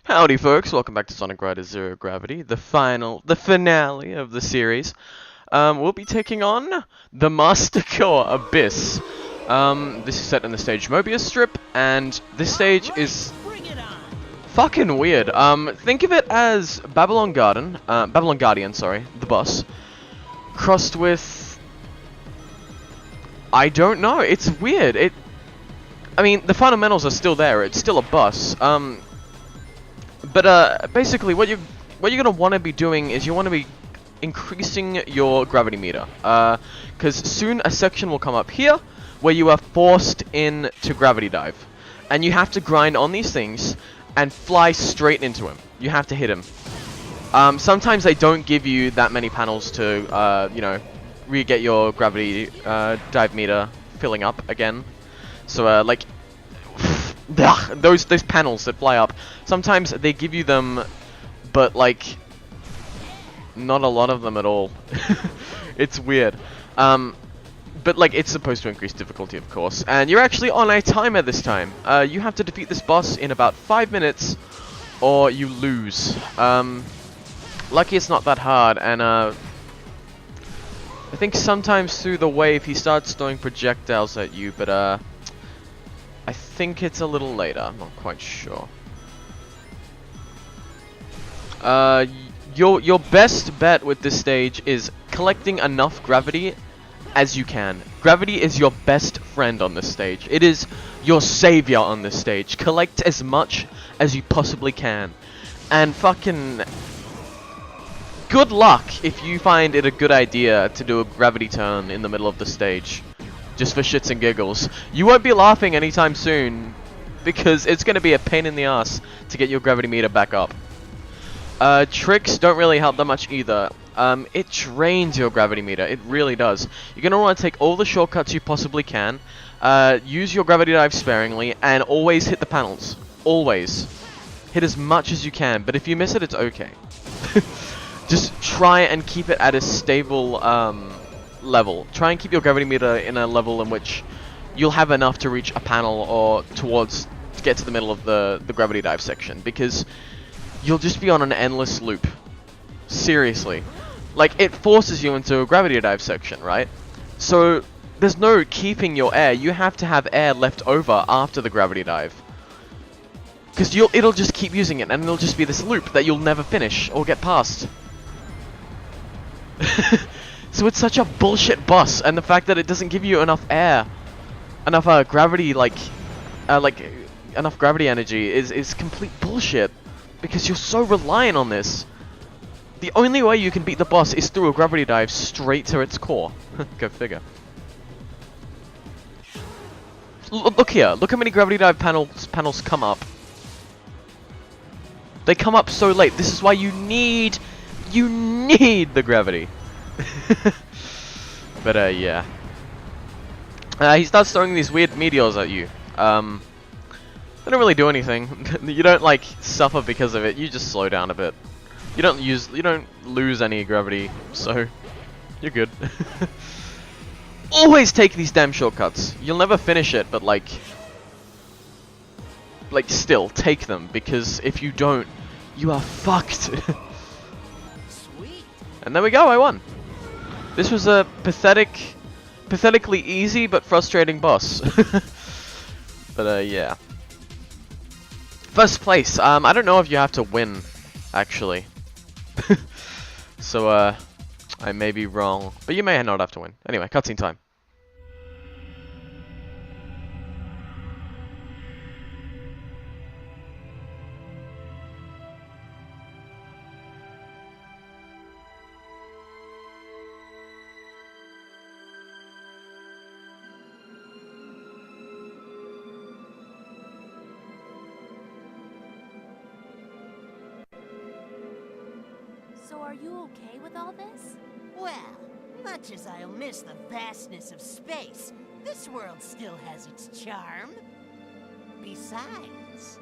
Howdy folks, welcome back to Sonic Riders Zero Gravity, the finale of the series. We'll be taking on the Master Core Abyss. This is set in the stage Mobius Strip, and this stage is fucking weird. Think of it as Babylon Guardian, sorry, the boss, crossed with... I don't know, it's weird. I mean, the fundamentals are still there, it's still a boss. But basically, what you're gonna want to be doing is you want to be increasing your gravity meter. Because soon a section will come up here where you are forced into gravity dive, and you have to grind on these things and fly straight into him. You have to hit him. Sometimes they don't give you that many panels to, you know, re-get your gravity dive meter filling up again. So, like. Those panels that fly up, sometimes they give you them, but like not a lot of them at all. It's weird. But like it's supposed to increase difficulty, of course, and you're actually on a timer this time. You have to defeat this boss in about 5 minutes or you lose. Lucky it's not that hard, and I think sometimes through the wave he starts throwing projectiles at you, but I think it's a little later, I'm not quite sure. Your best bet with this stage is collecting enough gravity as you can. Gravity is your best friend on this stage. It is your savior on this stage. Collect as much as you possibly can. And fucking... good luck if you find it a good idea to do a gravity turn in the middle of the stage. Just for shits and giggles. You won't be laughing anytime soon, because it's going to be a pain in the ass to get your gravity meter back up. Tricks don't really help that much either. It drains your gravity meter, it really does. You're going to want to take all the shortcuts you possibly can, use your gravity dive sparingly, and always hit the panels. Always. Hit as much as you can, but if you miss it, it's okay. Just try and keep it at a stable, level. Try and keep your gravity meter in a level in which you'll have enough to reach a panel or to get to the middle of the gravity dive section, because you'll just be on an endless loop. Seriously. Like, it forces you into a gravity dive section, right? So there's no keeping your air. You have to have air left over after the gravity dive, because it'll just keep using it, and it'll just be this loop that you'll never finish or get past. So it's such a bullshit boss, and the fact that it doesn't give you enough air, enough gravity, enough gravity energy is complete bullshit, because you're so reliant on this. The only way you can beat the boss is through a gravity dive straight to its core. Go figure. Look here, look how many gravity dive panels come up. They come up so late. This is why you need the gravity. But yeah. He starts throwing these weird meteors at you. They don't really do anything. You don't like suffer because of it. You just slow down a bit. You don't lose any gravity, so you're good. Always take these damn shortcuts. You'll never finish it, but like still take them, because if you don't, you are fucked. And there we go, I won. This was a pathetically easy but frustrating boss. But yeah. First place. I don't know if you have to win, actually. So I may be wrong, but you may not have to win. Anyway, cutscene time. So are you okay with all this? Well, much as I'll miss the vastness of space, this world still has its charm. Besides...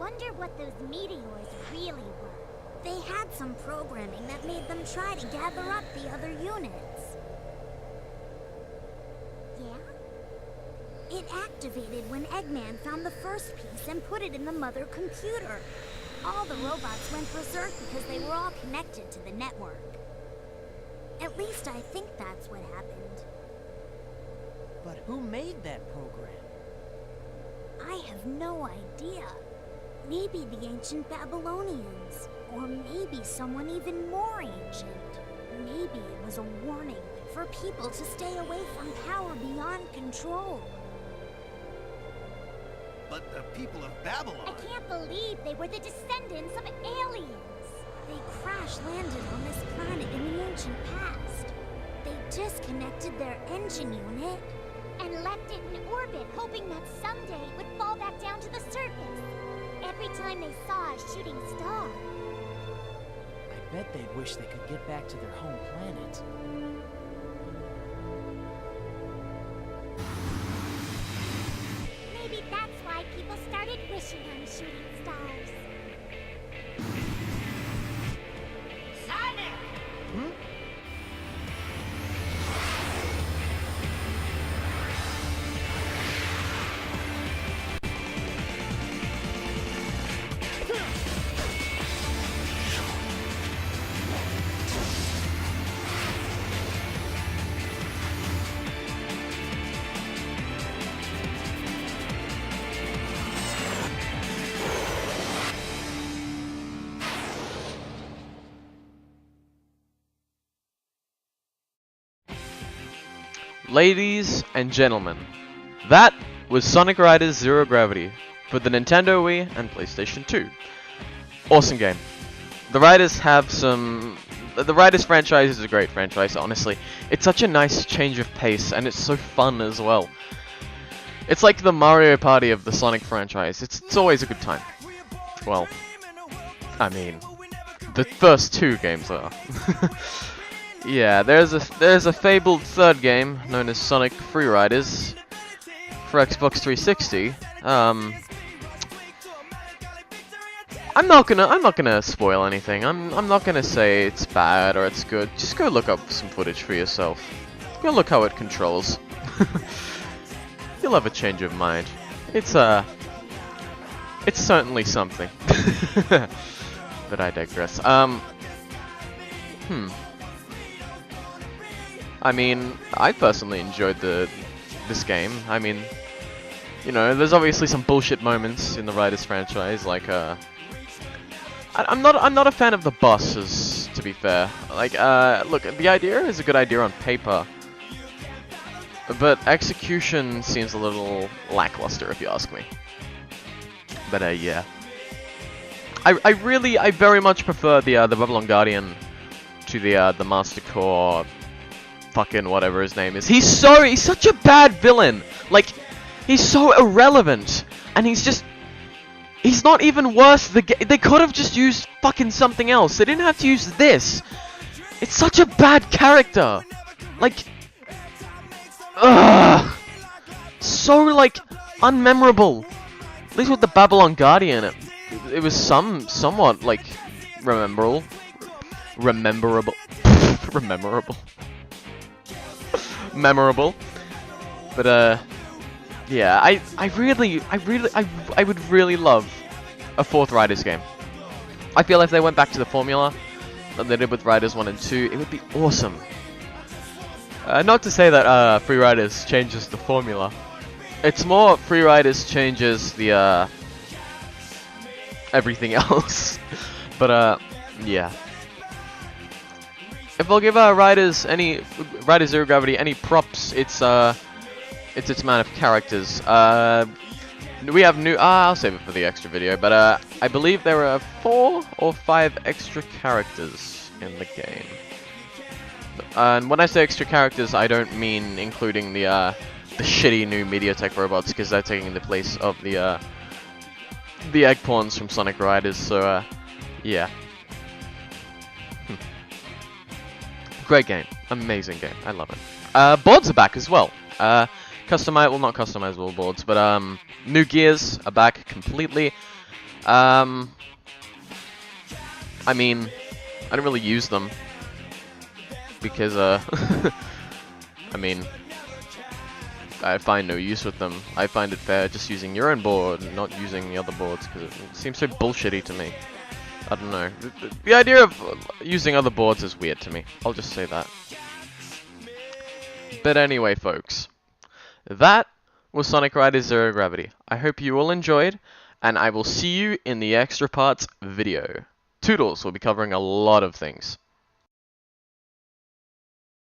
wonder what those meteors really were. They had some programming that made them try to gather up the other units. Yeah? It activated when Eggman found the first piece and put it in the mother computer. All the robots went berserk because they were all connected to the network. At least I think that's what happened. But who made that program? I have no idea. Maybe the ancient Babylonians. Or maybe someone even more ancient. Maybe it was a warning for people to stay away from power beyond control. But the people of Babylon... I can't believe they were the descendants of aliens. They crash-landed on this planet in the ancient past. They disconnected their engine unit and left it in orbit, hoping that someday it would fall back down to the surface. Every time they saw a shooting star. I bet they'd wish they could get back to their home planet. Maybe that's why people started wishing on shooting stars. Sonic! Hmm? Ladies and gentlemen, that was Sonic Riders Zero Gravity for the Nintendo Wii and PlayStation 2. Awesome game. The Riders have some... The Riders franchise is a great franchise, honestly. It's such a nice change of pace, and it's so fun as well. It's like the Mario Party of the Sonic franchise. It's always a good time. Well, I mean, the first two games are. Yeah, there's a fabled third game known as Sonic Free Riders for Xbox 360. I'm not gonna spoil anything. I'm not gonna say it's bad or it's good. Just go look up some footage for yourself. Go look how it controls. You'll have a change of mind. It's certainly something. But I digress. I mean, I personally enjoyed this game. I mean, you know, there's obviously some bullshit moments in the Riders franchise, like I'm not a fan of the bosses, to be fair. Like, look, the idea is a good idea on paper, but execution seems a little lackluster, if you ask me. But yeah, I very much prefer the Babylon Guardian to the Master Core. Fucking whatever his name is. He's such a bad villain. Like, he's so irrelevant, and he's not even worth the game. They could have just used fucking something else. They didn't have to use this. It's such a bad character. Like, ugh, so like unmemorable. At least with the Babylon Guardian, it was somewhat like rememberable. Memorable, but yeah, I would really love a fourth Riders game. I feel if they went back to the formula that they did with Riders 1 and 2, it would be awesome. Not to say that Free Riders changes the formula. It's more Free Riders changes the everything else. But yeah. If I'll give Riders Zero Gravity any props, it's its amount of characters. We have new. I'll save it for the extra video, but I believe there are 4 or 5 extra characters in the game. And when I say extra characters, I don't mean including the shitty new MediaTek robots, because they're taking the place of the egg pawns from Sonic Riders. So yeah. Great game. Amazing game. I love it. Boards are back as well. Not customizable boards, but new gears are back completely. I mean, I don't really use them because I mean, I find no use with them. I find it fair just using your own board and not using the other boards because it seems so bullshitty to me. I don't know. The idea of using other boards is weird to me. I'll just say that. But anyway, folks, that was Sonic Riders Zero Gravity. I hope you all enjoyed, and I will see you in the extra parts video. Toodles will be covering a lot of things.